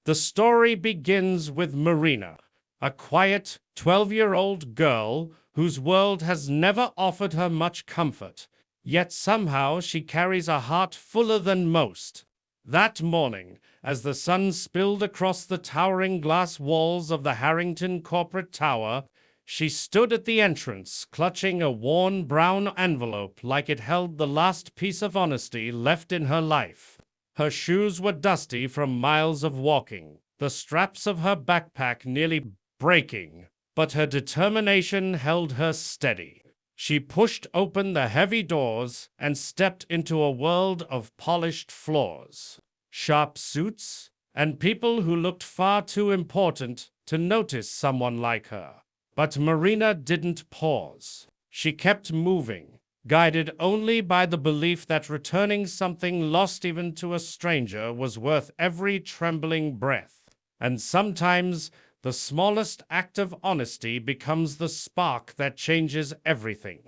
The story begins with Marina, a quiet 12-year-old girl whose world has never offered her much comfort, yet somehow she carries a heart fuller than most. That morning, as the sun spilled across the towering glass walls of the Harrington corporate tower, she stood at the entrance, clutching a worn brown envelope like it held the last piece of honesty left in her life. Her shoes were dusty from miles of walking, the straps of her backpack nearly breaking, but her determination held her steady. She pushed open the heavy doors and stepped into a world of polished floors, sharp suits, and people who looked far too important to notice someone like her. But Marina didn't pause. She kept moving, guided only by the belief that returning something lost even to a stranger was worth every trembling breath. And sometimes the smallest act of honesty becomes the spark that changes everything.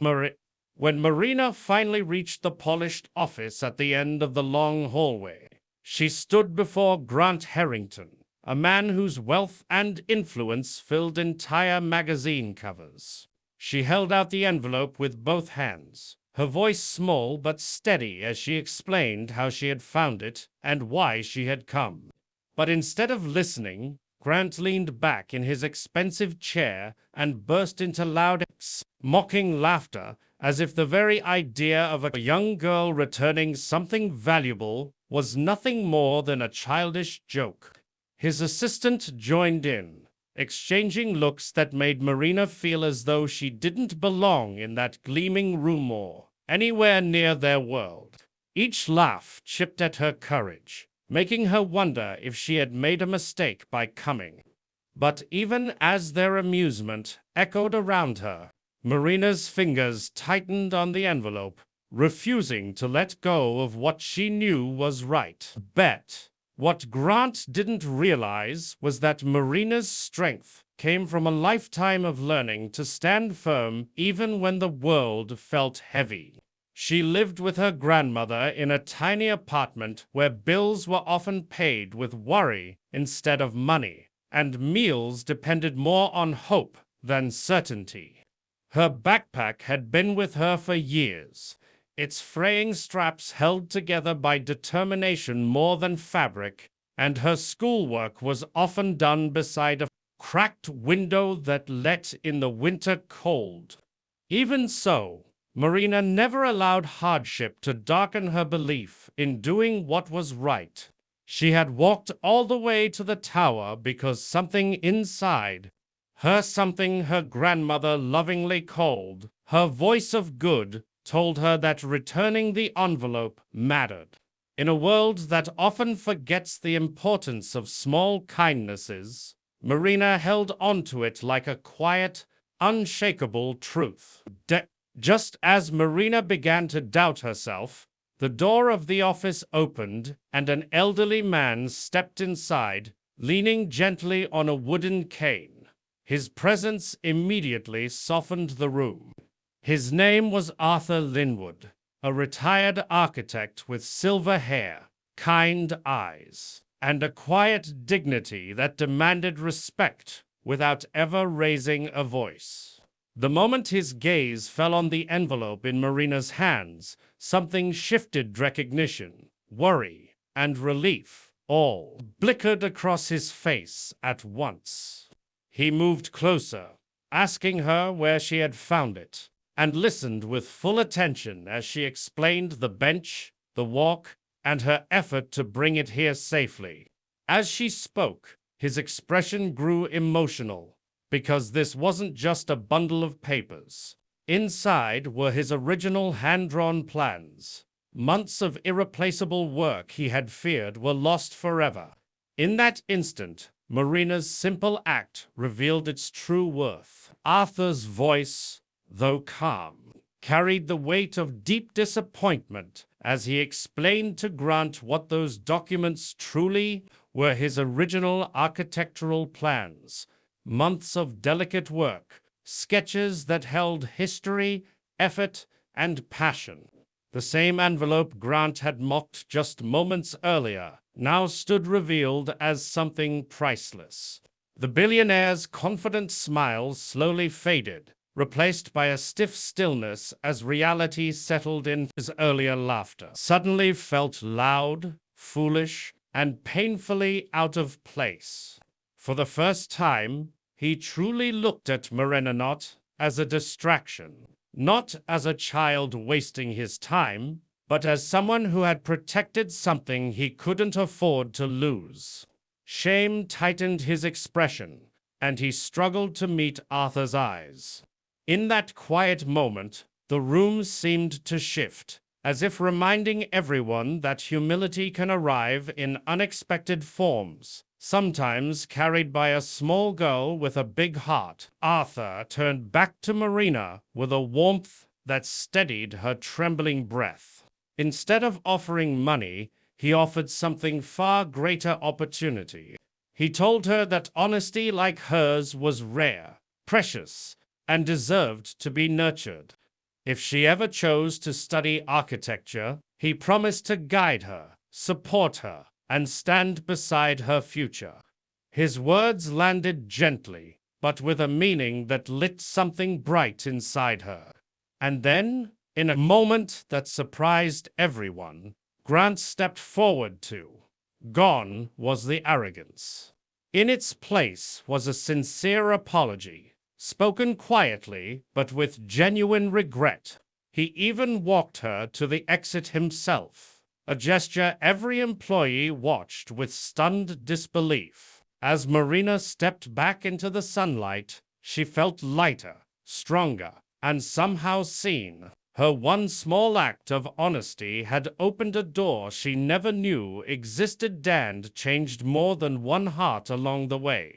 When Marina finally reached the polished office at the end of the long hallway, she stood before Grant Harrington, a man whose wealth and influence filled entire magazine covers. She held out the envelope with both hands, her voice small but steady as she explained how she had found it and why she had come. But instead of listening, Grant leaned back in his expensive chair and burst into loud, mocking laughter, as if the very idea of a young girl returning something valuable was nothing more than a childish joke. His assistant joined in, exchanging looks that made Marina feel as though she didn't belong in that gleaming room or anywhere near their world. Each laugh chipped at her courage, making her wonder if she had made a mistake by coming. But even as their amusement echoed around her, Marina's fingers tightened on the envelope, refusing to let go of what she knew was right. What Grant didn't realize was that Marina's strength came from a lifetime of learning to stand firm even when the world felt heavy. She lived with her grandmother in a tiny apartment where bills were often paid with worry instead of money, and meals depended more on hope than certainty. Her backpack had been with her for years, its fraying straps held together by determination more than fabric, and her schoolwork was often done beside a cracked window that let in the winter cold. Even so, Marina never allowed hardship to darken her belief in doing what was right. She had walked all the way to the tower because something inside something her grandmother lovingly called her voice of good, told her that returning the envelope mattered. In a world that often forgets the importance of small kindnesses, Marina held onto it like a quiet, unshakable truth. Just as Marina began to doubt herself, the door of the office opened and an elderly man stepped inside, leaning gently on a wooden cane. His presence immediately softened the room. His name was Arthur Linwood, a retired architect with silver hair, kind eyes, and a quiet dignity that demanded respect without ever raising a voice. The moment his gaze fell on the envelope in Marina's hands, something shifted. Recognition, worry, and relief all flickered across his face at once. He moved closer, asking her where she had found it, and listened with full attention as she explained the bench, the walk, and her effort to bring it here safely. As she spoke, his expression grew emotional, because this wasn't just a bundle of papers. Inside were his original hand-drawn plans, months of irreplaceable work he had feared were lost forever. In that instant, Marina's simple act revealed its true worth. Arthur's voice, though calm, carried the weight of deep disappointment as he explained to Grant what those documents truly were: his original architectural plans, months of delicate work, sketches that held history, effort, and passion. The same envelope Grant had mocked just moments earlier now stood revealed as something priceless. The billionaire's confident smile slowly faded, replaced by a stiff stillness as reality settled in. His earlier laughter suddenly felt loud, foolish, and painfully out of place. For the first time, he truly looked at Marina not as a distraction, not as a child wasting his time, but as someone who had protected something he couldn't afford to lose. Shame tightened his expression, and he struggled to meet Arthur's eyes. In that quiet moment, the room seemed to shift, as if reminding everyone that humility can arrive in unexpected forms, sometimes carried by a small girl with a big heart. Arthur turned back to Marina with a warmth that steadied her trembling breath. Instead of offering money, he offered something far greater opportunity. He told her that honesty like hers was rare, precious, and deserved to be nurtured. If she ever chose to study architecture, he promised to guide her, support her, and stand beside her future. His words landed gently, but with a meaning that lit something bright inside her. And then, in a moment that surprised everyone, Grant stepped forward too. Gone was the arrogance. In its place was a sincere apology, spoken quietly but with genuine regret. He even walked her to the exit himself, a gesture every employee watched with stunned disbelief. As Marina stepped back into the sunlight, she felt lighter, stronger, and somehow seen. Her one small act of honesty had opened a door she never knew existed and changed more than one heart along the way.